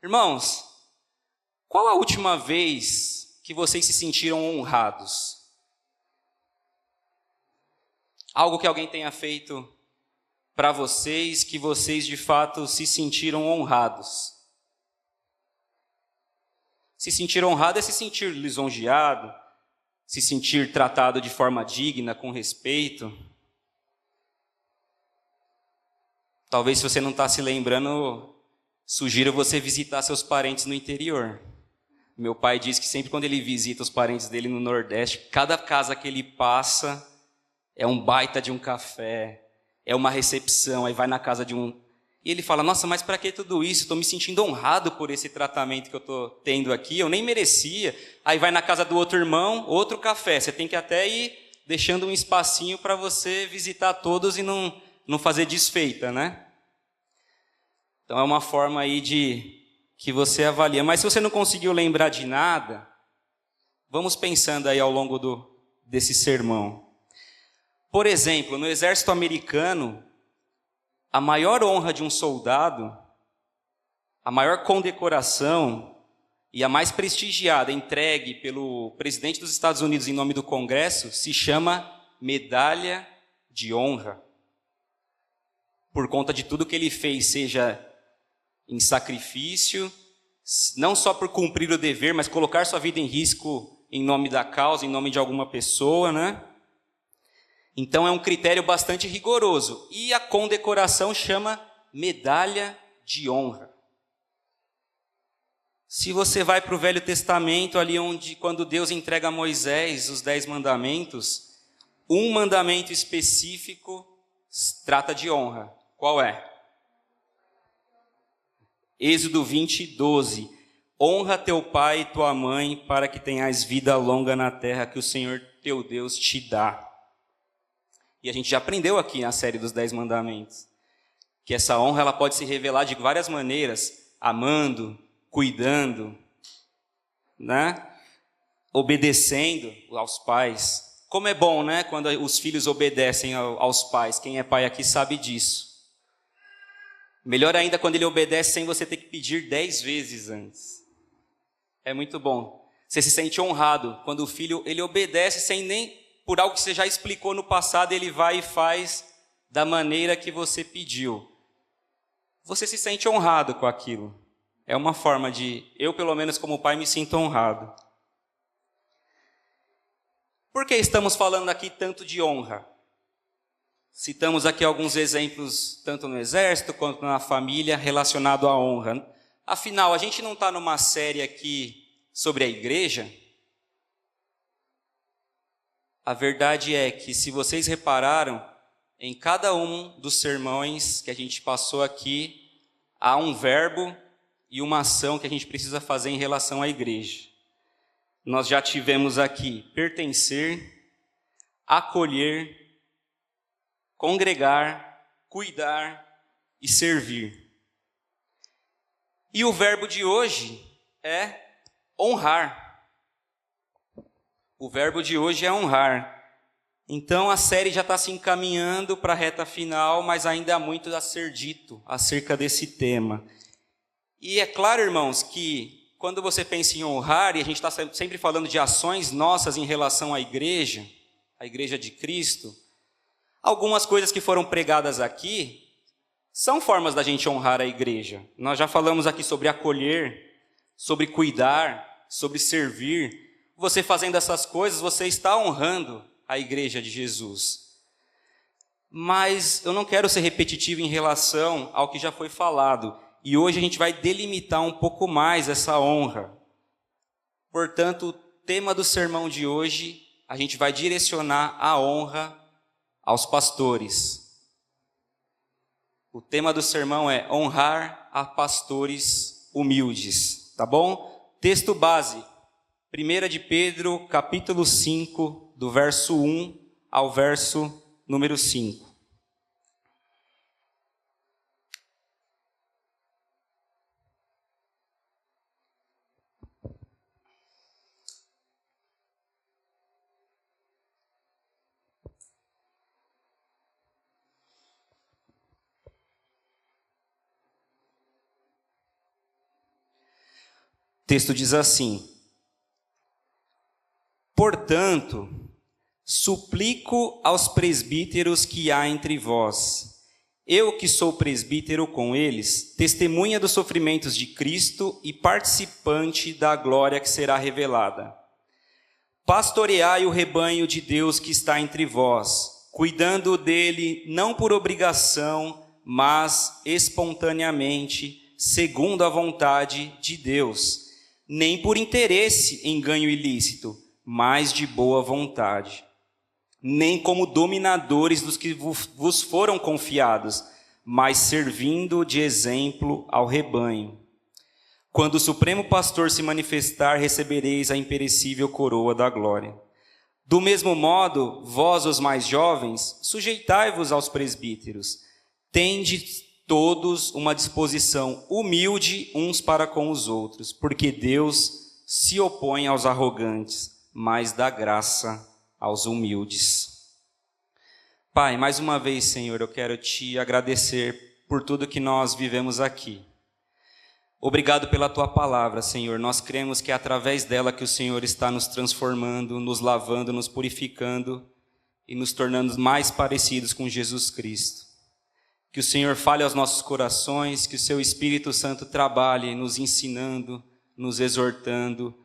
Irmãos, qual a última vez que vocês se sentiram honrados? Algo que alguém tenha feito para vocês, que vocês de fato se sentiram honrados. Se sentir honrado é se sentir lisonjeado, se sentir tratado de forma digna, com respeito. Talvez, se você não está se lembrando, sugiro você visitar seus parentes no interior. Meu pai diz que sempre quando ele visita os parentes dele no Nordeste, cada casa que ele passa é um baita de um café, é uma recepção, aí vai na casa de um... E ele fala, nossa, mas para que tudo isso? Estou me sentindo honrado por esse tratamento que eu estou tendo aqui, eu nem merecia. Aí vai na casa do outro irmão, outro café. Você tem que até ir deixando um espacinho para você visitar todos e não fazer desfeita, né? Então é uma forma aí de que você avalia. Mas se você não conseguiu lembrar de nada, vamos pensando aí ao longo desse sermão. Por exemplo, no exército americano, a maior honra de um soldado, a maior condecoração e a mais prestigiada entregue pelo presidente dos Estados Unidos em nome do Congresso se chama Medalha de Honra. Por conta de tudo que ele fez, seja em sacrifício, não só por cumprir o dever, mas colocar sua vida em risco em nome da causa, em nome de alguma pessoa, né? Então é um critério bastante rigoroso. E a condecoração chama Medalha de Honra. Se você vai para o Velho Testamento, ali onde, quando Deus entrega a Moisés os 10 mandamentos, um mandamento específico trata de honra. Qual é? Êxodo 20, 12. Honra teu pai e tua mãe, para que tenhas vida longa na terra que o Senhor teu Deus te dá. E a gente já aprendeu aqui na série dos 10 mandamentos, que essa honra ela pode se revelar de várias maneiras, amando, cuidando, né? Obedecendo aos pais. Como é bom, né? Quando os filhos obedecem aos pais. Quem é pai aqui sabe disso. Melhor ainda quando ele obedece sem você ter que pedir 10 vezes antes. É muito bom. Você se sente honrado quando o filho ele obedece sem nem... por algo que você já explicou no passado, ele vai e faz da maneira que você pediu. Você se sente honrado com aquilo. É uma forma de... eu, pelo menos como pai, me sinto honrado. Por que estamos falando aqui tanto de honra? Citamos aqui alguns exemplos, tanto no exército quanto na família, relacionado à honra. Afinal, a gente não está numa série aqui sobre a igreja? A verdade é que, se vocês repararam, em cada um dos sermões que a gente passou aqui, há um verbo e uma ação que a gente precisa fazer em relação à igreja. Nós já tivemos aqui pertencer, acolher, congregar, cuidar e servir. E o verbo de hoje é honrar. O verbo de hoje é honrar. Então a série já está se encaminhando para a reta final, mas ainda há muito a ser dito acerca desse tema. E é claro, irmãos, que quando você pensa em honrar, e a gente está sempre falando de ações nossas em relação à igreja, a igreja de Cristo, algumas coisas que foram pregadas aqui são formas da gente honrar a igreja. Nós já falamos aqui sobre acolher, sobre cuidar, sobre servir. Você fazendo essas coisas, você está honrando a igreja de Jesus. Mas eu não quero ser repetitivo em relação ao que já foi falado. E hoje a gente vai delimitar um pouco mais essa honra. Portanto, o tema do sermão de hoje, a gente vai direcionar a honra aos pastores. O tema do sermão é honrar a pastores humildes. Tá bom? Texto base. 1 de Pedro, capítulo 5, do verso 1 ao verso número 5. texto diz assim: portanto, suplico aos presbíteros que há entre vós, eu que sou presbítero com eles, testemunha dos sofrimentos de Cristo e participante da glória que será revelada. Pastoreai o rebanho de Deus que está entre vós, cuidando dele não por obrigação, mas espontaneamente, segundo a vontade de Deus, nem por interesse em ganho ilícito, mas de boa vontade, nem como dominadores dos que vos foram confiados, mas servindo de exemplo ao rebanho. Quando o Supremo Pastor se manifestar, recebereis a imperecível coroa da glória. Do mesmo modo, vós, os mais jovens, sujeitai-vos aos presbíteros. Tende todos uma disposição humilde uns para com os outros, porque Deus se opõe aos arrogantes, mas dá graça aos humildes. Pai, mais uma vez, Senhor, eu quero te agradecer por tudo que nós vivemos aqui. Obrigado pela tua palavra, Senhor. Nós cremos que é através dela que o Senhor está nos transformando, nos lavando, nos purificando e nos tornando mais parecidos com Jesus Cristo. Que o Senhor fale aos nossos corações, que o seu Espírito Santo trabalhe nos ensinando, nos exortando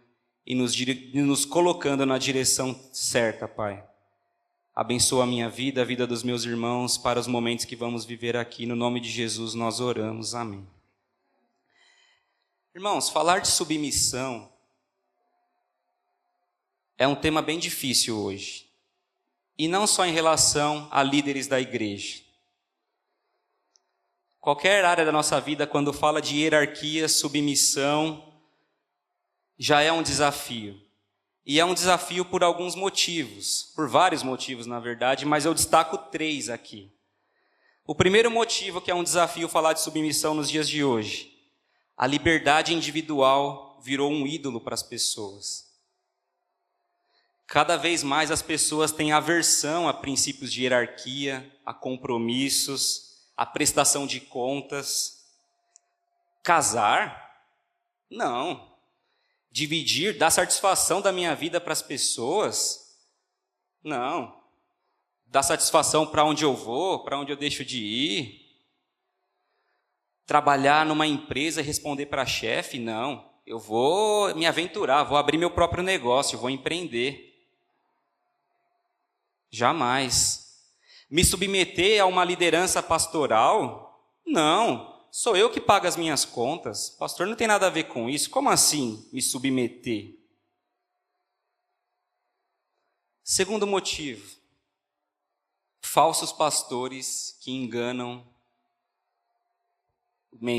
e nos colocando na direção certa, Pai. Abençoa a minha vida, a vida dos meus irmãos, para os momentos que vamos viver aqui. No nome de Jesus nós oramos. Amém. Irmãos, falar de submissão é um tema bem difícil hoje. E não só em relação a líderes da igreja. Qualquer área da nossa vida, quando fala de hierarquia, submissão, já é um desafio. E é um desafio por alguns motivos, por vários motivos, na verdade, mas eu destaco 3 aqui. O primeiro motivo que é um desafio falar de submissão nos dias de hoje: a liberdade individual virou um ídolo para as pessoas. Cada vez mais as pessoas têm aversão a princípios de hierarquia, a compromissos, a prestação de contas. Casar? Não. Dividir, dar satisfação da minha vida para as pessoas? Não. Dar satisfação para onde eu vou, para onde eu deixo de ir? Trabalhar numa empresa e responder para a chefe? Não. Eu vou me aventurar, vou abrir meu próprio negócio, vou empreender. Jamais. Me submeter a uma liderança pastoral? Não. Sou eu que pago as minhas contas. Pastor não tem nada a ver com isso. Como assim me submeter? Segundo motivo: falsos pastores que enganam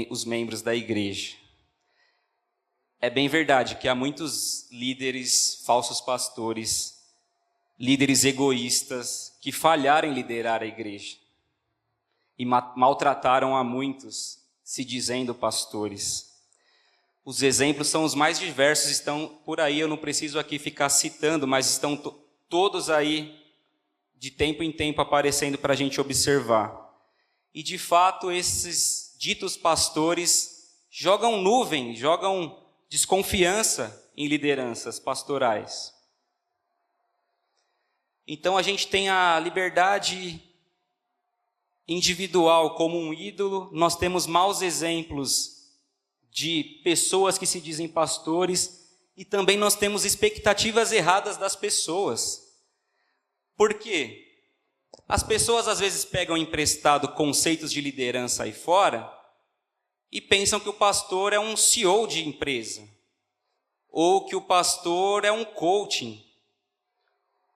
os membros da igreja. É bem verdade que há muitos líderes, falsos pastores, líderes egoístas, que falharam em liderar a igreja e maltrataram a muitos, se dizendo pastores. Os exemplos são os mais diversos, estão por aí, eu não preciso aqui ficar citando, mas estão todos aí, de tempo em tempo, aparecendo para a gente observar. E, de fato, esses ditos pastores jogam nuvem, jogam desconfiança em lideranças pastorais. Então a gente tem a liberdade individual como um ídolo, nós temos maus exemplos de pessoas que se dizem pastores e também nós temos expectativas erradas das pessoas. Por quê? As pessoas às vezes pegam emprestado conceitos de liderança aí fora e pensam que o pastor é um CEO de empresa, ou que o pastor é um coaching,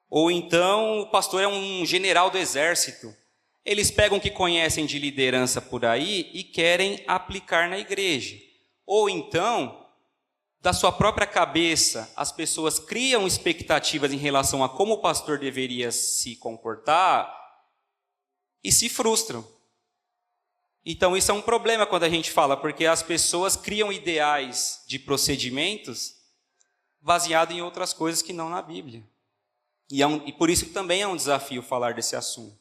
ou então o pastor é um general do exército. Eles pegam o que conhecem de liderança por aí e querem aplicar na igreja. Ou então, da sua própria cabeça, as pessoas criam expectativas em relação a como o pastor deveria se comportar e se frustram. Então isso é um problema quando a gente fala, porque as pessoas criam ideais de procedimentos baseado em outras coisas que não na Bíblia. E por isso também é um desafio falar desse assunto.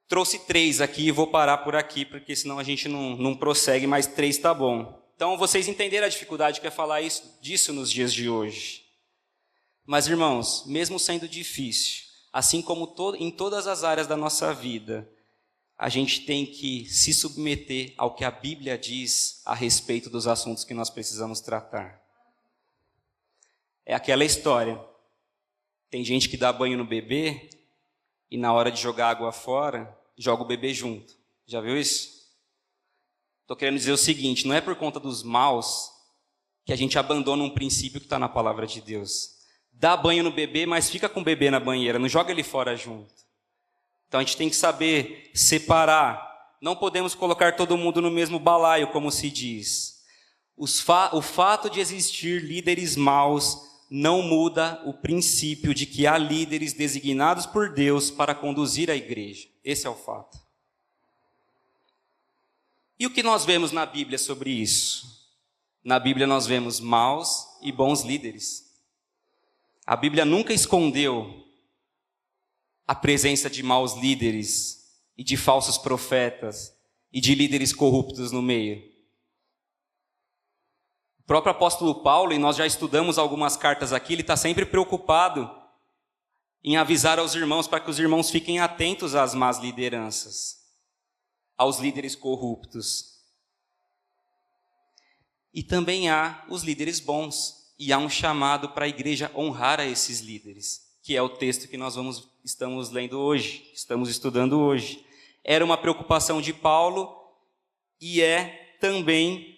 Trouxe 3 aqui e vou parar por aqui, porque senão a gente não prossegue, mas 3 está bom. Então, vocês entenderam a dificuldade que é falar disso nos dias de hoje. Mas, irmãos, mesmo sendo difícil, assim como em todas as áreas da nossa vida, a gente tem que se submeter ao que a Bíblia diz a respeito dos assuntos que nós precisamos tratar. É aquela história. Tem gente que dá banho no bebê e na hora de jogar água fora, joga o bebê junto. Já viu isso? Estou querendo dizer o seguinte, não é por conta dos maus que a gente abandona um princípio que está na palavra de Deus. Dá banho no bebê, mas fica com o bebê na banheira, não joga ele fora junto. Então a gente tem que saber separar. Não podemos colocar todo mundo no mesmo balaio, como se diz. O fato de existir líderes maus não muda o princípio de que há líderes designados por Deus para conduzir a igreja. Esse é o fato. E o que nós vemos na Bíblia sobre isso? Na Bíblia nós vemos maus e bons líderes. A Bíblia nunca escondeu a presença de maus líderes e de falsos profetas e de líderes corruptos no meio. O próprio apóstolo Paulo, e nós já estudamos algumas cartas aqui, ele está sempre preocupado em avisar aos irmãos para que os irmãos fiquem atentos às más lideranças, aos líderes corruptos. E também há os líderes bons, e há um chamado para a igreja honrar a esses líderes, que é o texto que nós estamos lendo hoje, estamos estudando hoje. Era uma preocupação de Paulo e é também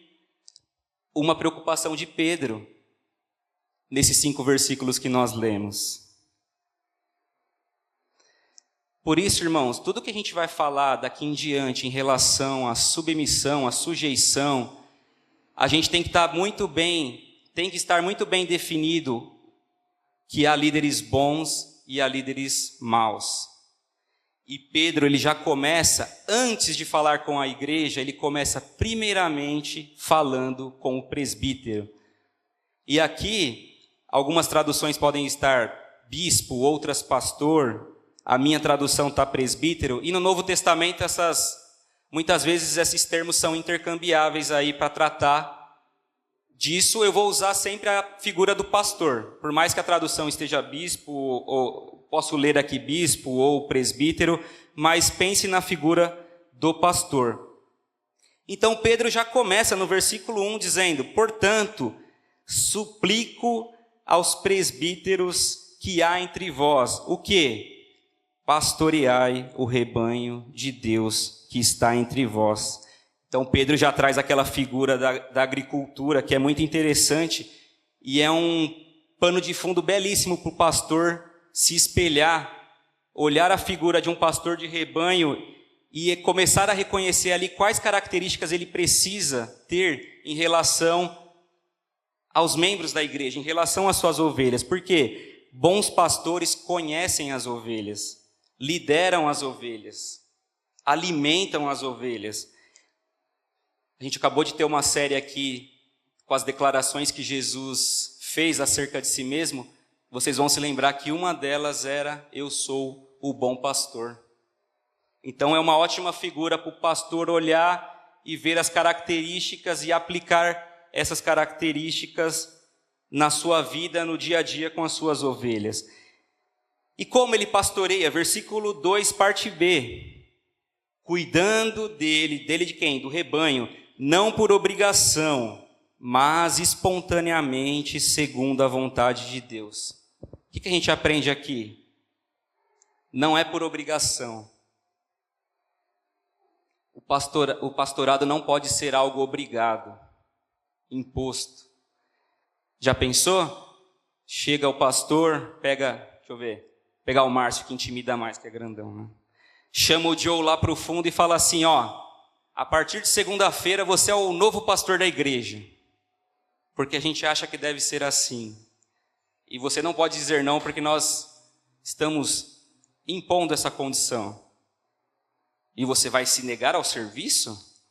uma preocupação de Pedro, nesses 5 versículos que nós lemos. Por isso, irmãos, tudo que a gente vai falar daqui em diante em relação à submissão, à sujeição, a gente tem que estar muito bem definido que há líderes bons e há líderes maus. E Pedro, ele já começa, antes de falar com a igreja, ele começa primeiramente falando com o presbítero. E aqui, algumas traduções podem estar bispo, outras pastor, a minha tradução está presbítero, e no Novo Testamento muitas vezes esses termos são intercambiáveis aí para tratar disso. Eu vou usar sempre a figura do pastor. Por mais que a tradução esteja bispo, ou posso ler aqui bispo ou presbítero, mas pense na figura do pastor. Então Pedro já começa no versículo 1 dizendo: portanto, suplico aos presbíteros que há entre vós. O quê? Pastoreai o rebanho de Deus que está entre vós. Então Pedro já traz aquela figura da agricultura, que é muito interessante, e é um pano de fundo belíssimo para o pastor se espelhar, olhar a figura de um pastor de rebanho e começar a reconhecer ali quais características ele precisa ter em relação aos membros da igreja, em relação às suas ovelhas. Porque bons pastores conhecem as ovelhas, lideram as ovelhas, alimentam as ovelhas. A gente acabou de ter uma série aqui com as declarações que Jesus fez acerca de si mesmo. Vocês vão se lembrar que uma delas era: eu sou o bom pastor. Então é uma ótima figura para o pastor olhar e ver as características e aplicar essas características na sua vida, no dia a dia com as suas ovelhas. E como ele pastoreia? Versículo 2, parte B. Cuidando dele de quem? Do rebanho. Não por obrigação, mas espontaneamente, segundo a vontade de Deus. O que a gente aprende aqui? Não é por obrigação. O pastorado não pode ser algo obrigado, imposto. Já pensou? Chega o pastor, pegar o Márcio, que intimida mais, que é grandão, né? Chama o Joe lá para o fundo e fala assim: ó, a partir de segunda-feira você é o novo pastor da igreja. Porque a gente acha que deve ser assim. E você não pode dizer não, porque nós estamos impondo essa condição. E você vai se negar ao serviço?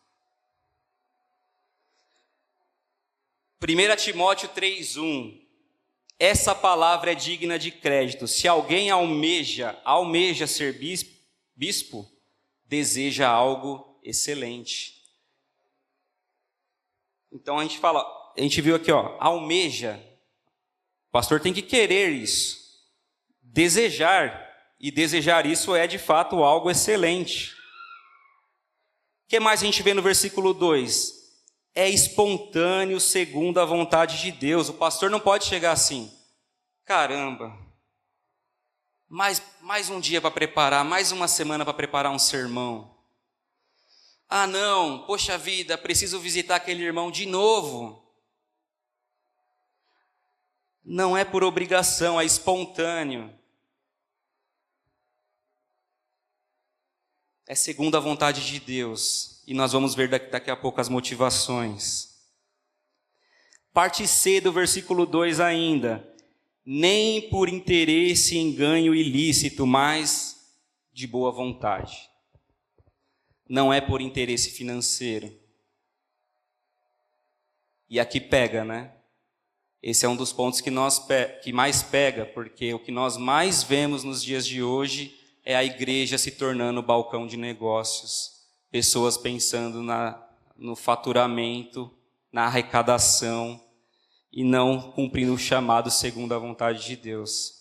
1 Timóteo 3:1. Essa palavra é digna de crédito. Se alguém almeja ser bispo, deseja algo excelente. Então a gente viu aqui, ó, almeja. O pastor tem que querer isso, desejar, e desejar isso é de fato algo excelente. O que mais a gente vê no versículo 2? É espontâneo segundo a vontade de Deus. O pastor não pode chegar assim, caramba, mais um dia para preparar, mais uma semana para preparar um sermão. Ah não, poxa vida, preciso visitar aquele irmão de novo. Não é por obrigação, é espontâneo. É segundo a vontade de Deus. E nós vamos ver daqui a pouco as motivações. Parte C do versículo 2 ainda. Nem por interesse em ganho ilícito, mas de boa vontade. Não é por interesse financeiro. E aqui pega, né? Esse é um dos pontos que mais pega, porque o que nós mais vemos nos dias de hoje é a igreja se tornando balcão de negócios. Pessoas pensando no faturamento, na arrecadação, e não cumprindo o chamado segundo a vontade de Deus.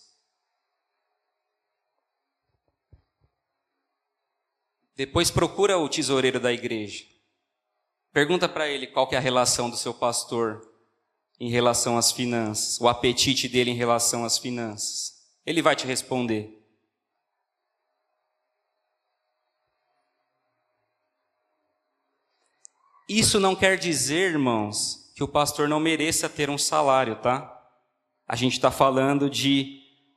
Depois procura o tesoureiro da igreja. Pergunta para ele qual que é a relação do seu pastor em relação às finanças, o apetite dele em relação às finanças. Ele vai te responder. Isso não quer dizer, irmãos, que o pastor não mereça ter um salário, tá? A gente está falando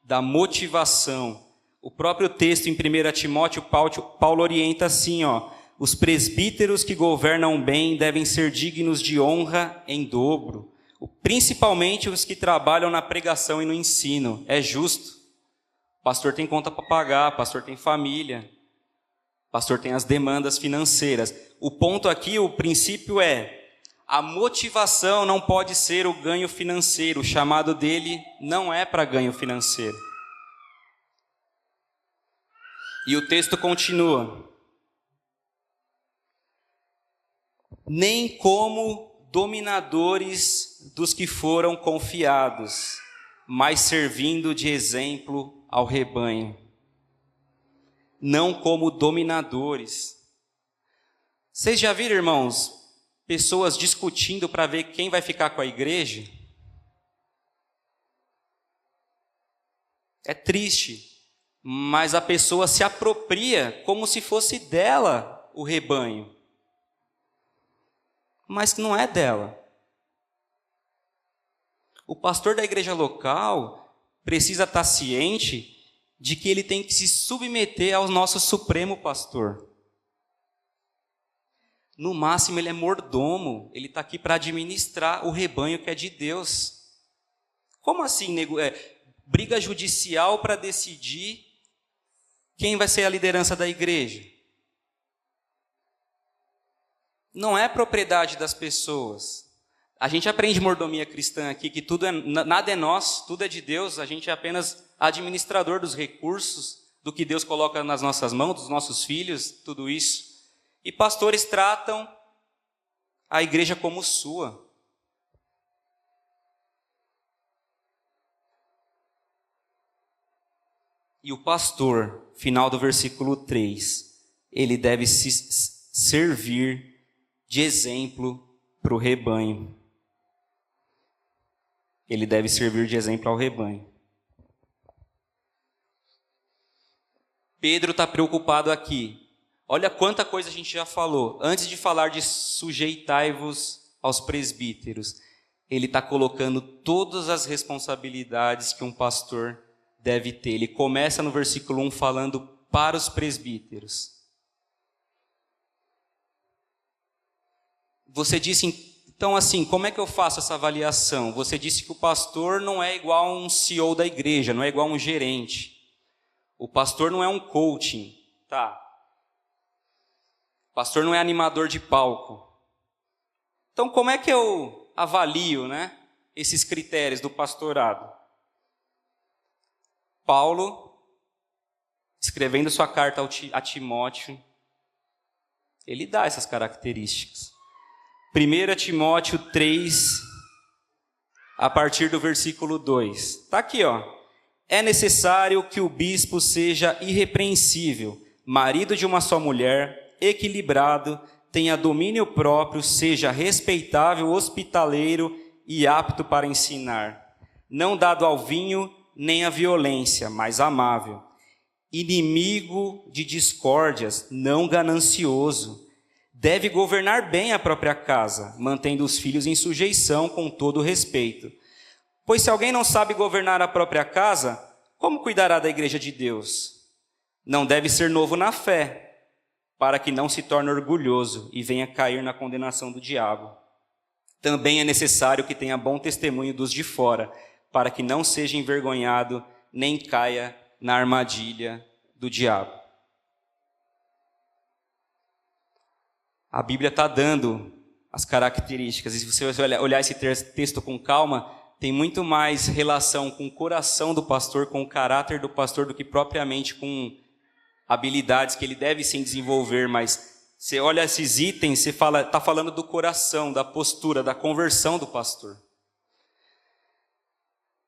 da motivação. O próprio texto em 1 Timóteo, Paulo orienta assim, ó, os presbíteros que governam bem devem ser dignos de honra em dobro, principalmente os que trabalham na pregação e no ensino. É justo. O pastor tem conta para pagar, o pastor tem família, o pastor tem as demandas financeiras. O ponto aqui, o princípio é, a motivação não pode ser o ganho financeiro, o chamado dele não é para ganho financeiro. E o texto continua. Nem como dominadores dos que foram confiados, mas servindo de exemplo ao rebanho. Não como dominadores. Vocês já viram, irmãos, pessoas discutindo para ver quem vai ficar com a igreja? É triste. Mas a pessoa se apropria como se fosse dela o rebanho. Mas não é dela. O pastor da igreja local precisa estar ciente de que ele tem que se submeter ao nosso supremo pastor. No máximo ele é mordomo, ele está aqui para administrar o rebanho que é de Deus. Como assim, briga judicial para decidir quem vai ser a liderança da igreja? Não é propriedade das pessoas. A gente aprende mordomia cristã aqui, que nada é nosso, tudo é de Deus, a gente é apenas administrador dos recursos, do que Deus coloca nas nossas mãos, dos nossos filhos, tudo isso. E pastores tratam a igreja como sua. E o pastor, final do versículo 3, ele deve se servir de exemplo para o rebanho. Ele deve servir de exemplo ao rebanho. Pedro está preocupado aqui. Olha quanta coisa a gente já falou. Antes de falar de sujeitai-vos aos presbíteros, ele está colocando todas as responsabilidades que um pastor deve ter. Ele começa no versículo 1 falando para os presbíteros. Você disse, então assim, como é que eu faço essa avaliação? Você disse que o pastor não é igual a um CEO da igreja, não é igual a um gerente. O pastor não é um coaching, tá? O pastor não é animador de palco. Então como é que eu avalio, né, esses critérios do pastorado? Paulo, escrevendo sua carta a Timóteo, ele dá essas características. 1 Timóteo 3, a partir do versículo 2. Está aqui, ó. É necessário que o bispo seja irrepreensível, marido de uma só mulher, equilibrado, tenha domínio próprio, seja respeitável, hospitaleiro e apto para ensinar, não dado ao vinho nem à violência, mas amável, inimigo de discórdias, não ganancioso. Deve governar bem a própria casa, mantendo os filhos em sujeição com todo respeito. Pois se alguém não sabe governar a própria casa, como cuidará da igreja de Deus? Não deve ser novo na fé, para que não se torne orgulhoso e venha cair na condenação do diabo. Também é necessário que tenha bom testemunho dos de fora, para que não seja envergonhado, nem caia na armadilha do diabo. A Bíblia está dando as características, e se você olhar esse texto com calma, tem muito mais relação com o coração do pastor, com o caráter do pastor, do que propriamente com habilidades que ele deve sim desenvolver, mas você olha esses itens, você está falando do coração, da postura, da conversão do pastor.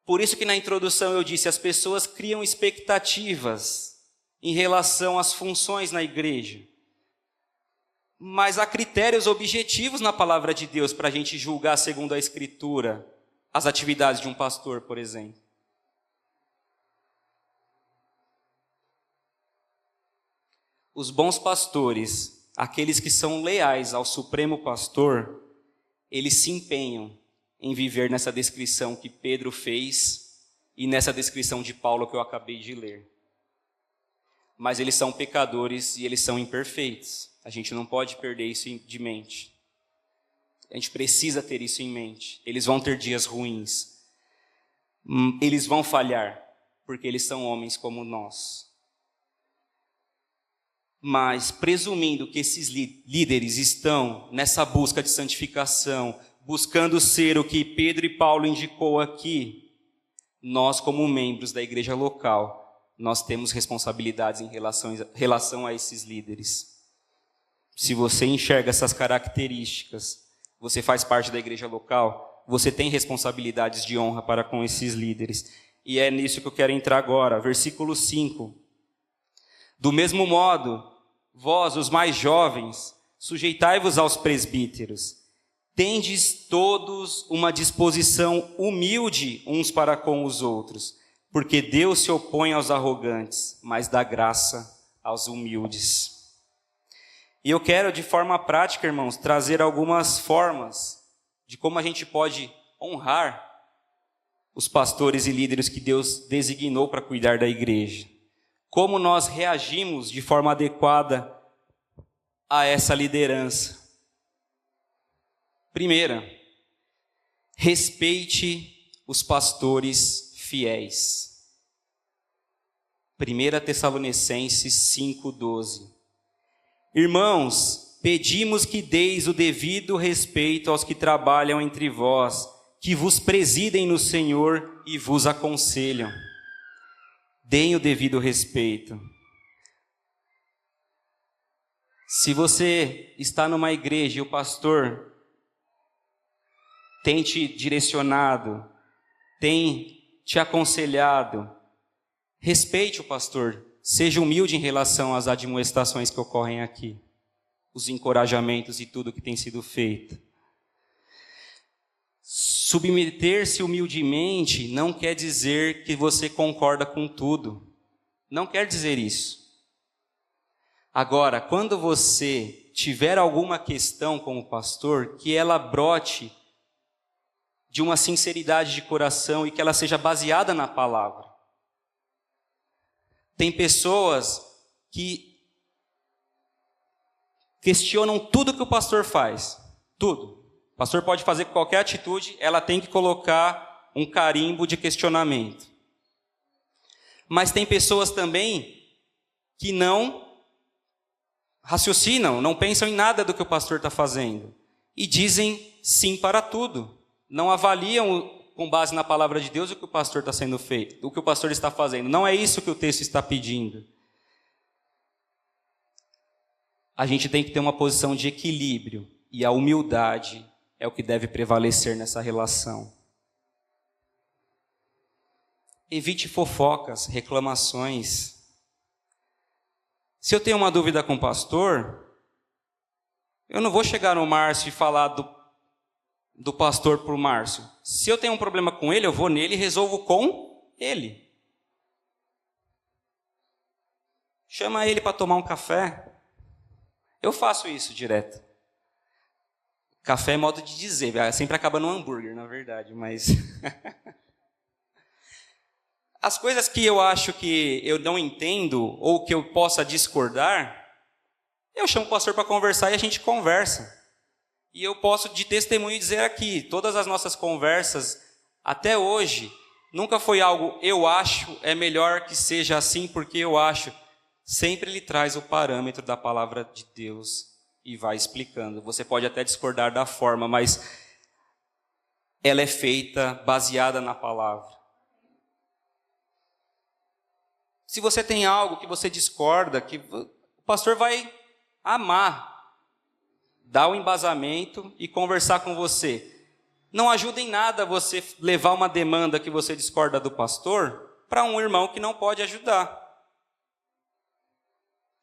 Por isso que na introdução eu disse, as pessoas criam expectativas em relação às funções na igreja. Mas há critérios objetivos na palavra de Deus para a gente julgar segundo a Escritura as atividades de um pastor, por exemplo. Os bons pastores, aqueles que são leais ao Supremo Pastor, eles se empenham em viver nessa descrição que Pedro fez e nessa descrição de Paulo que eu acabei de ler. Mas eles são pecadores e eles são imperfeitos. A gente não pode perder isso de mente. A gente precisa ter isso em mente. Eles vão ter dias ruins. Eles vão falhar, porque eles são homens como nós. Mas, presumindo que esses líderes estão nessa busca de santificação, buscando ser o que Pedro e Paulo indicou aqui, nós, como membros da igreja local, nós temos responsabilidades em relação a esses líderes. Se você enxerga essas características, você faz parte da igreja local, você tem responsabilidades de honra para com esses líderes. E é nisso que eu quero entrar agora. Versículo 5. Do mesmo modo, vós, os mais jovens, sujeitai-vos aos presbíteros. Tendes todos uma disposição humilde uns para com os outros, porque Deus se opõe aos arrogantes, mas dá graça aos humildes. E eu quero, de forma prática, irmãos, trazer algumas formas de como a gente pode honrar os pastores e líderes que Deus designou para cuidar da igreja. Como nós reagimos de forma adequada a essa liderança. Primeira, respeite os pastores fiéis. 1 Tessalonicenses 5:12. Irmãos, pedimos que deis o devido respeito aos que trabalham entre vós, que vos presidem no Senhor e vos aconselham. Deem o devido respeito. Se você está numa igreja e o pastor tem te direcionado, tem te aconselhado, respeite o pastor. Seja humilde em relação às admoestações que ocorrem aqui, os encorajamentos e tudo que tem sido feito. Submeter-se humildemente não quer dizer que você concorda com tudo. Não quer dizer isso. Agora, quando você tiver alguma questão com o pastor, que ela brote de uma sinceridade de coração e que ela seja baseada na palavra. Tem pessoas que questionam tudo que o pastor faz. Tudo. O pastor pode fazer qualquer atitude, ela tem que colocar um carimbo de questionamento. Mas tem pessoas também que não raciocinam, não pensam em nada do que o pastor está fazendo. E dizem sim para tudo. Não avaliam com base na palavra de Deus o que o pastor está sendo feito, o que o pastor está fazendo. Não é isso que o texto está pedindo. A gente tem que ter uma posição de equilíbrio. e a humildade é o que deve prevalecer nessa relação. Evite fofocas, reclamações. Se eu tenho uma dúvida com o pastor, eu não vou chegar no Márcio e falar do pastor para o Márcio. Se eu tenho um problema com ele, eu vou nele e resolvo com ele. Chama ele para tomar um café. Eu faço isso direto. Café é modo de dizer, sempre acaba no hambúrguer, na verdade, mas... As coisas que eu acho que eu não entendo ou que eu possa discordar, eu chamo o pastor para conversar e a gente conversa. E eu posso, de testemunho, dizer aqui, todas as nossas conversas, até hoje, nunca foi algo, eu acho, é melhor que seja assim porque eu acho. Sempre ele traz o parâmetro da palavra de Deus e vai explicando. Você pode até discordar da forma, mas ela é feita baseada na palavra. Se você tem algo que você discorda, que o pastor vai amar, dar o embasamento e conversar com você. Não ajuda em nada você levar uma demanda que você discorda do pastor para um irmão que não pode ajudar.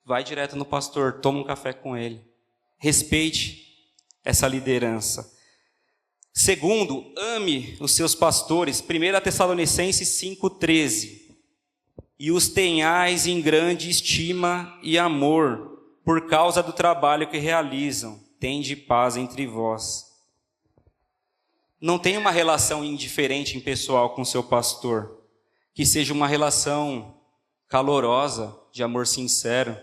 Vai direto no pastor, toma um café com ele. Respeite essa liderança. Segundo, ame os seus pastores. 1 Tessalonicenses 5,13. E os tenhais em grande estima e amor, por causa do trabalho que realizam. Tende paz entre vós. Não tenha uma relação indiferente impessoal com seu pastor. Que seja uma relação calorosa, de amor sincero.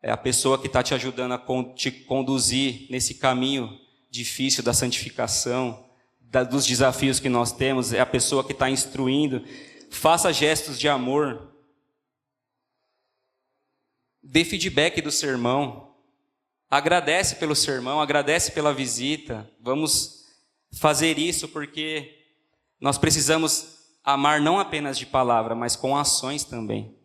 É a pessoa que está te ajudando a te conduzir nesse caminho difícil da santificação, dos desafios que nós temos. É a pessoa que está instruindo. Faça gestos de amor. Dê feedback do sermão. Agradece pelo sermão, agradece pela visita. Vamos fazer isso porque nós precisamos amar não apenas de palavra, mas com ações também.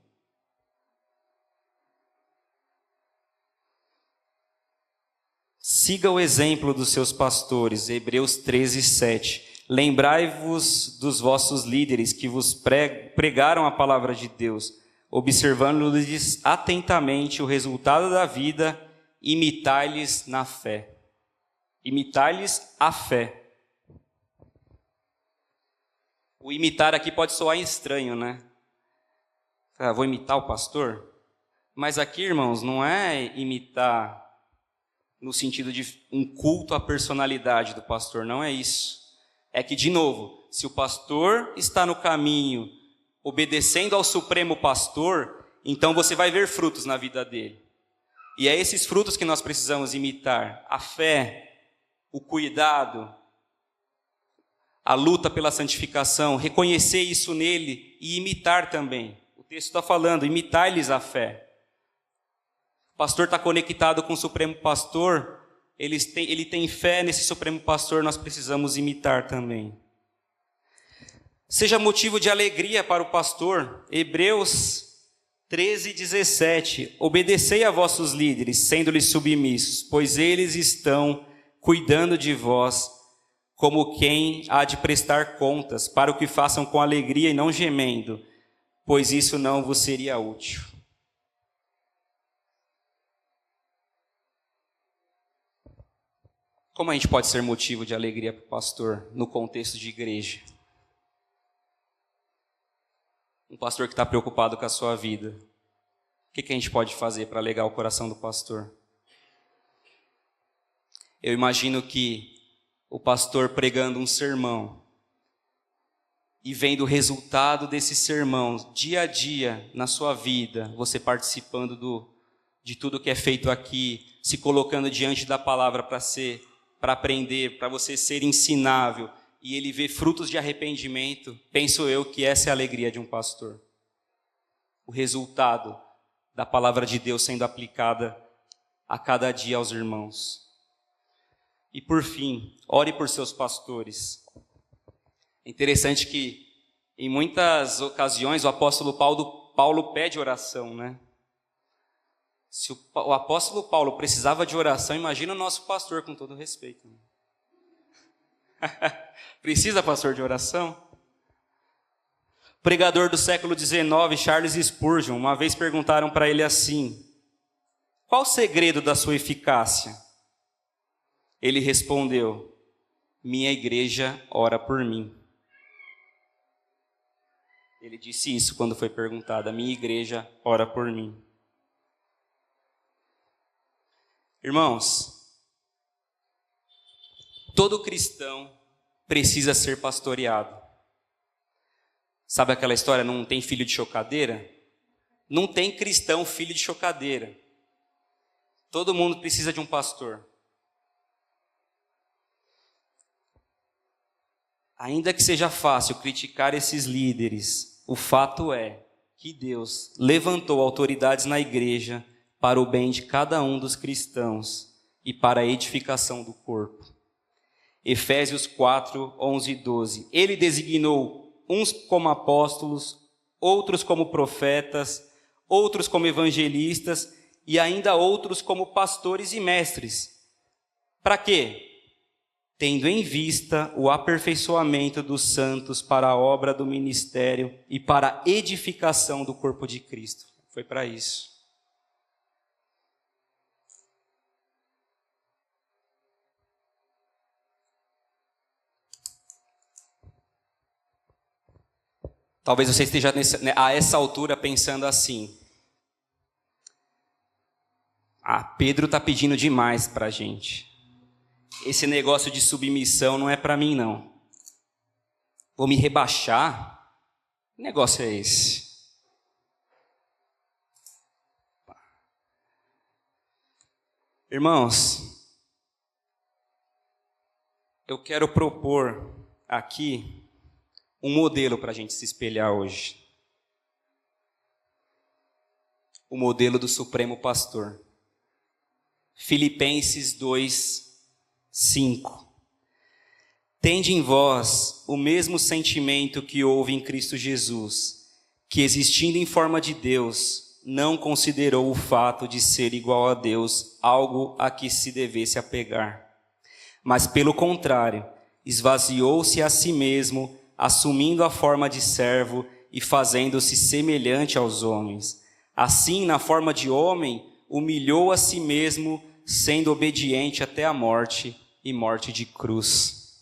Siga o exemplo dos seus pastores, Hebreus 13:7. Lembrai-vos dos vossos líderes que vos pregaram a palavra de Deus, observando-lhes atentamente o resultado da vida, imitai-lhes na fé. Imitai-lhes a fé. O imitar aqui pode soar estranho, né? Vou imitar o pastor? Mas aqui, irmãos, não é imitar no sentido de um culto à personalidade do pastor, não é isso. É que, de novo, se o pastor está no caminho, obedecendo ao Supremo Pastor, então você vai ver frutos na vida dele. E é esses frutos que nós precisamos imitar. A fé, o cuidado, a luta pela santificação, reconhecer isso nele e imitar também. O texto está falando, imitai-lhes a fé. O pastor está conectado com o Supremo Pastor, ele tem fé nesse Supremo Pastor, nós precisamos imitar também. Seja motivo de alegria para o pastor. Hebreus 13:17. Obedecei a vossos líderes, sendo-lhes submissos, pois eles estão cuidando de vós, como quem há de prestar contas, para o que façam com alegria e não gemendo, pois isso não vos seria útil. Como a gente pode ser motivo de alegria para o pastor no contexto de igreja? Um pastor que está preocupado com a sua vida. O que a gente pode fazer para alegrar o coração do pastor? Eu imagino que o pastor pregando um sermão e vendo o resultado desse sermão dia a dia na sua vida, você participando de tudo que é feito aqui, se colocando diante da palavra para aprender, para você ser ensinável, e ele vê frutos de arrependimento, penso eu que essa é a alegria de um pastor. O resultado da palavra de Deus sendo aplicada a cada dia aos irmãos. E por fim, ore por seus pastores. É interessante que em muitas ocasiões o apóstolo Paulo pede oração, né? Se o apóstolo Paulo precisava de oração, imagina o nosso pastor, com todo respeito. Precisa, pastor, de oração? O pregador do século XIX, Charles Spurgeon, uma vez perguntaram para ele assim: qual o segredo da sua eficácia? Ele respondeu: minha igreja ora por mim. Ele disse isso quando foi perguntado: a minha igreja ora por mim. Irmãos, todo cristão precisa ser pastoreado. Sabe aquela história, não tem filho de chocadeira? Não tem cristão filho de chocadeira. Todo mundo precisa de um pastor. Ainda que seja fácil criticar esses líderes, o fato é que Deus levantou autoridades na igreja para o bem de cada um dos cristãos e para a edificação do corpo. Efésios 4, 11 e 12. Ele designou uns como apóstolos, outros como profetas, outros como evangelistas e ainda outros como pastores e mestres. Para quê? Tendo em vista o aperfeiçoamento dos santos para a obra do ministério e para a edificação do corpo de Cristo. Foi para isso. Talvez você esteja a essa altura pensando assim: Pedro está pedindo demais para a gente. Esse negócio de submissão não é para mim, não. Vou me rebaixar? Que negócio é esse? Irmãos, eu quero propor aqui um modelo para a gente se espelhar hoje. O modelo do Supremo Pastor. Filipenses 2, 5. Tende em vós o mesmo sentimento que houve em Cristo Jesus, que existindo em forma de Deus, não considerou o fato de ser igual a Deus algo a que se devesse apegar. Mas pelo contrário, esvaziou-se a si mesmo, assumindo a forma de servo e fazendo-se semelhante aos homens. Assim, na forma de homem, humilhou a si mesmo, sendo obediente até a morte e morte de cruz.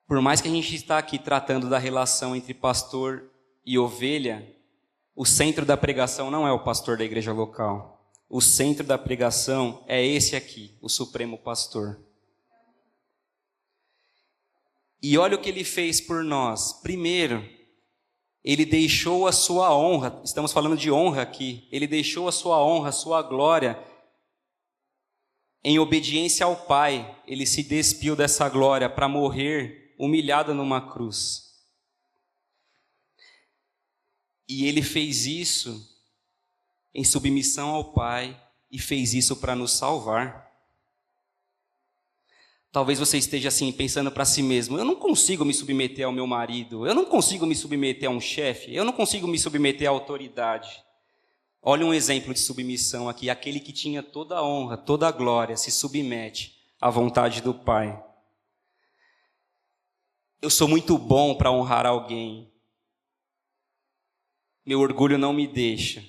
Por mais que a gente está aqui tratando da relação entre pastor e ovelha, o centro da pregação não é o pastor da igreja local. O centro da pregação é esse aqui, o Supremo Pastor. E olha o que ele fez por nós. Primeiro, ele deixou a sua honra, estamos falando de honra aqui, ele deixou a sua honra, a sua glória, em obediência ao Pai. Ele se despiu dessa glória para morrer humilhado numa cruz. E ele fez isso em submissão ao Pai e fez isso para nos salvar. Talvez você esteja assim, pensando para si mesmo: eu não consigo me submeter ao meu marido, eu não consigo me submeter a um chefe, eu não consigo me submeter à autoridade. Olha um exemplo de submissão aqui: aquele que tinha toda a honra, toda a glória, se submete à vontade do Pai. Eu sou muito bom para honrar alguém, meu orgulho não me deixa.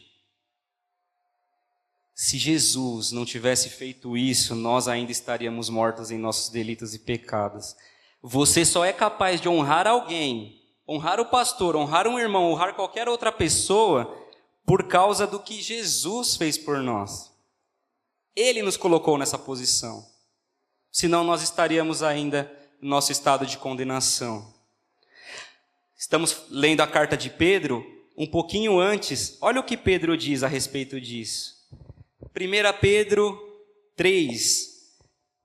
Se Jesus não tivesse feito isso, nós ainda estaríamos mortos em nossos delitos e pecados. Você só é capaz de honrar alguém, honrar o pastor, honrar um irmão, honrar qualquer outra pessoa, por causa do que Jesus fez por nós. Ele nos colocou nessa posição. Senão nós estaríamos ainda no nosso estado de condenação. Estamos lendo a carta de Pedro, um pouquinho antes. Olha o que Pedro diz a respeito disso. 1 Pedro 3,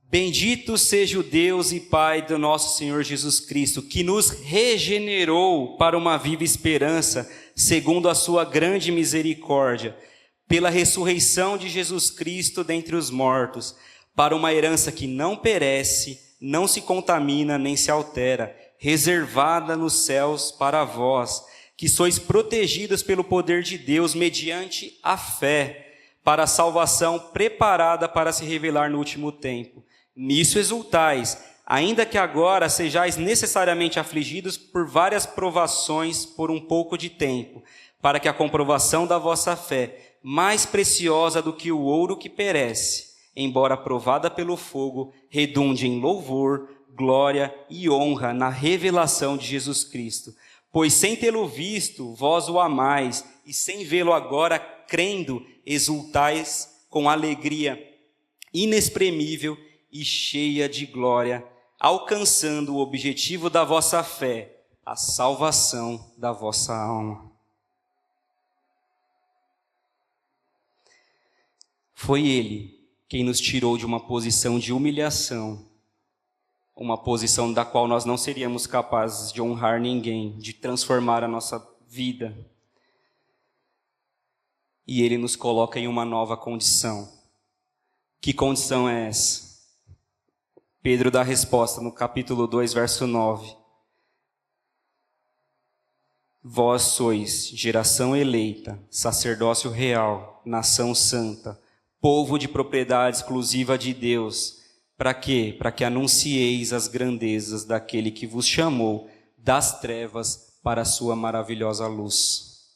bendito seja o Deus e Pai do nosso Senhor Jesus Cristo, que nos regenerou para uma viva esperança, segundo a sua grande misericórdia, pela ressurreição de Jesus Cristo dentre os mortos, para uma herança que não perece, não se contamina nem se altera, reservada nos céus para vós, que sois protegidos pelo poder de Deus mediante a fé, para a salvação preparada para se revelar no último tempo. Nisso exultais, ainda que agora sejais necessariamente afligidos por várias provações por um pouco de tempo, para que a comprovação da vossa fé, mais preciosa do que o ouro que perece, embora provada pelo fogo, redunde em louvor, glória e honra na revelação de Jesus Cristo. Pois sem tê-lo visto, vós o amais, e sem vê-lo agora, crendo, exultais com alegria inexprimível e cheia de glória, alcançando o objetivo da vossa fé, a salvação da vossa alma. Foi Ele quem nos tirou de uma posição de humilhação, uma posição da qual nós não seríamos capazes de honrar ninguém, de transformar a nossa vida. E Ele nos coloca em uma nova condição. Que condição é essa? Pedro dá a resposta no capítulo 2, verso 9. Vós sois geração eleita, sacerdócio real, nação santa, povo de propriedade exclusiva de Deus. Para quê? Para que anuncieis as grandezas daquele que vos chamou das trevas para a sua maravilhosa luz.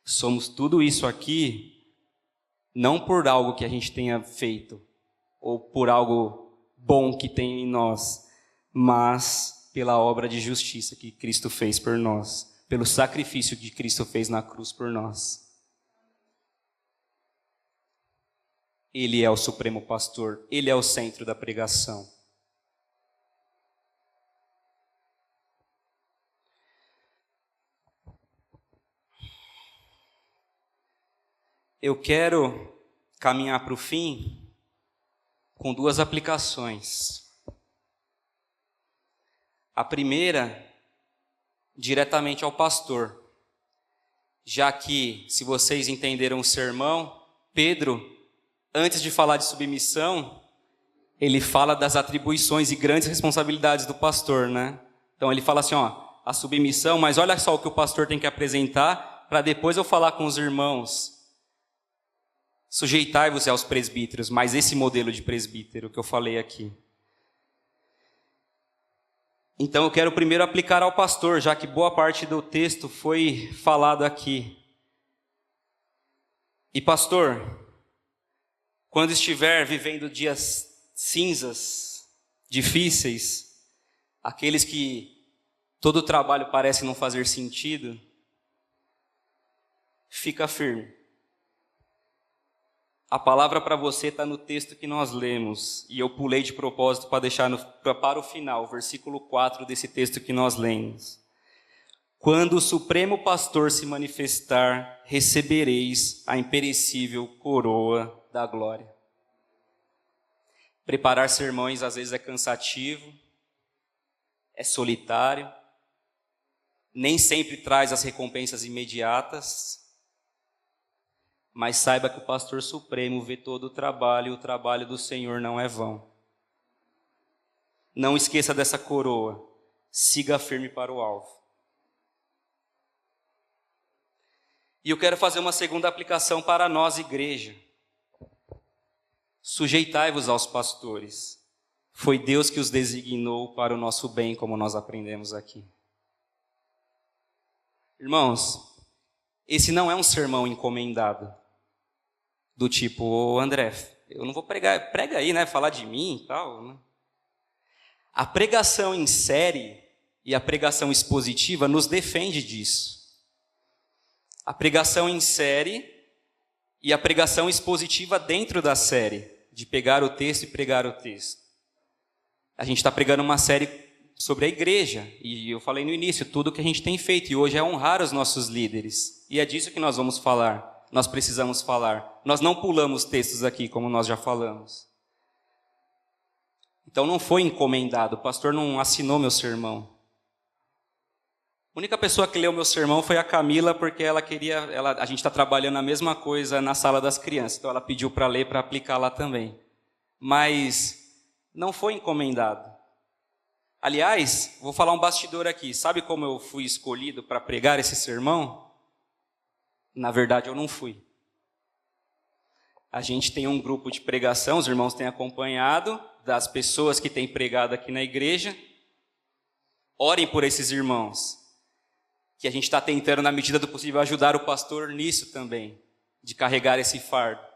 Somos tudo isso aqui, não por algo que a gente tenha feito, ou por algo bom que tem em nós, mas pela obra de justiça que Cristo fez por nós, pelo sacrifício que Cristo fez na cruz por nós. Ele é o supremo pastor, Ele é o centro da pregação. Eu quero caminhar para o fim com duas aplicações. A primeira, diretamente ao pastor, já que, se vocês entenderam o sermão, Pedro, antes de falar de submissão, ele fala das atribuições e grandes responsabilidades do pastor, né? Então ele fala assim, a submissão, mas olha só o que o pastor tem que apresentar, para depois eu falar com os irmãos. Sujeitai-vos aos presbíteros, mas esse modelo de presbítero que eu falei aqui. Então eu quero primeiro aplicar ao pastor, já que boa parte do texto foi falado aqui. E pastor, quando estiver vivendo dias cinzas, difíceis, aqueles que todo o trabalho parece não fazer sentido, fica firme. A palavra para você está no texto que nós lemos, e eu pulei de propósito para deixar para o final, o versículo 4 desse texto que nós lemos. Quando o Supremo Pastor se manifestar, recebereis a imperecível coroa da glória. Preparar sermões às vezes é cansativo, é solitário, nem sempre traz as recompensas imediatas, mas saiba que o pastor supremo vê todo o trabalho, e o trabalho do Senhor não é vão. Não esqueça dessa coroa, siga firme para o alvo. E eu quero fazer uma segunda aplicação para nós, igreja. Sujeitai-vos aos pastores. Foi Deus que os designou para o nosso bem, como nós aprendemos aqui. Irmãos, esse não é um sermão encomendado. Do tipo, André, eu não vou pregar, prega aí, né, falar de mim e tal, né? A pregação em série e a pregação expositiva nos defende disso. A pregação em série e a pregação expositiva dentro da série, de pegar o texto e pregar o texto. A gente está pregando uma série sobre a igreja, e eu falei no início, tudo que a gente tem feito, e hoje é honrar os nossos líderes, e é disso que nós vamos falar. Nós precisamos falar. Nós não pulamos textos aqui, como nós já falamos. Então não foi encomendado, o pastor não assinou meu sermão. A única pessoa que leu meu sermão foi a Camila, porque ela queria, a gente está trabalhando a mesma coisa na sala das crianças, então ela pediu para ler, para aplicar lá também. Mas não foi encomendado. Aliás, vou falar um bastidor aqui. Sabe como eu fui escolhido para pregar esse sermão? Na verdade, eu não fui. A gente tem um grupo de pregação, os irmãos têm acompanhado, das pessoas que têm pregado aqui na igreja. Orem por esses irmãos, que a gente está tentando, na medida do possível, ajudar o pastor nisso também, de carregar esse fardo.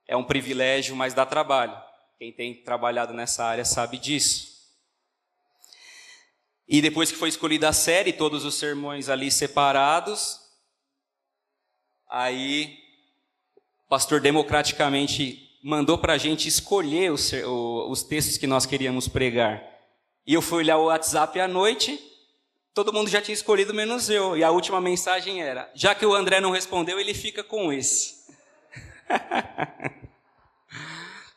É um privilégio, mas dá trabalho. Quem tem trabalhado nessa área sabe disso. E depois que foi escolhida a série, todos os sermões ali separados, aí o pastor democraticamente mandou para a gente escolher os textos que nós queríamos pregar. E eu fui olhar o WhatsApp à noite, todo mundo já tinha escolhido, menos eu. E a última mensagem era, já que o André não respondeu, ele fica com esse.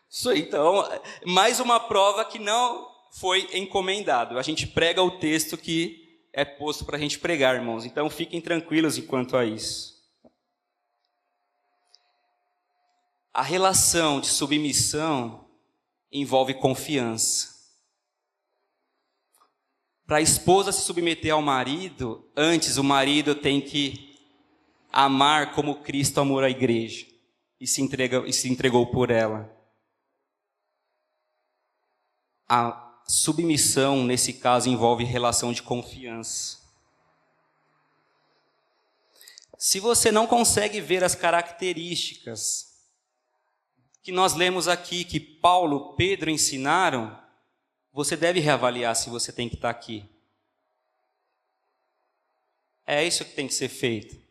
Isso aí, então, mais uma prova que não foi encomendado. A gente prega o texto que é posto para a gente pregar, irmãos. Então, fiquem tranquilos quanto a isso. A relação de submissão envolve confiança. Para a esposa se submeter ao marido, antes o marido tem que amar como Cristo amou a igreja e se entregou por ela. A submissão, nesse caso, envolve relação de confiança. Se você não consegue ver as características que nós lemos aqui, que Paulo, Pedro ensinaram, você deve reavaliar se você tem que estar aqui. É isso que tem que ser feito.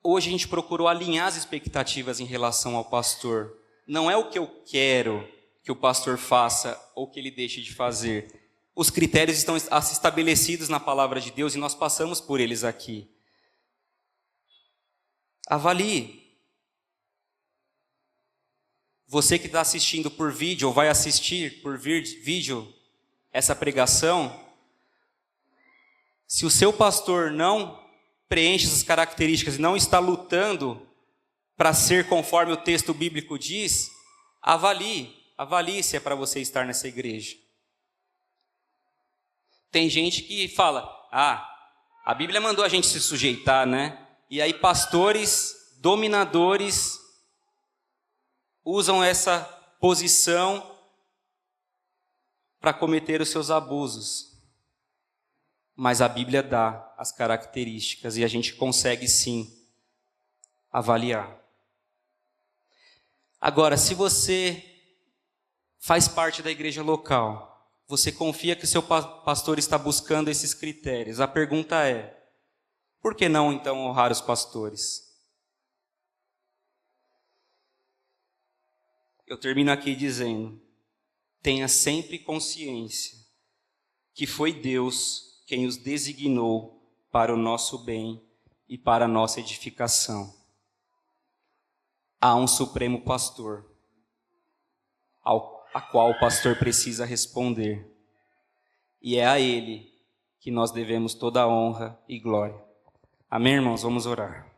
Hoje a gente procurou alinhar as expectativas em relação ao pastor. Não é o que eu quero que o pastor faça ou que ele deixe de fazer. Os critérios estão estabelecidos na palavra de Deus e nós passamos por eles aqui. Avalie. Você que está assistindo por vídeo ou vai assistir por vídeo essa pregação, se o seu pastor não preenche essas características e não está lutando para ser conforme o texto bíblico diz, avalie se é para você estar nessa igreja. Tem gente que fala, a Bíblia mandou a gente se sujeitar, né? E aí pastores, dominadores, usam essa posição para cometer os seus abusos. Mas a Bíblia dá as características e a gente consegue sim avaliar. Agora, se você faz parte da igreja local, você confia que o seu pastor está buscando esses critérios, a pergunta é, por que não então honrar os pastores? Eu termino aqui dizendo, tenha sempre consciência que foi Deus quem os designou para o nosso bem e para a nossa edificação. Há um supremo pastor, a qual o pastor precisa responder. E é a ele que nós devemos toda a honra e glória. Amém, irmãos? Vamos orar.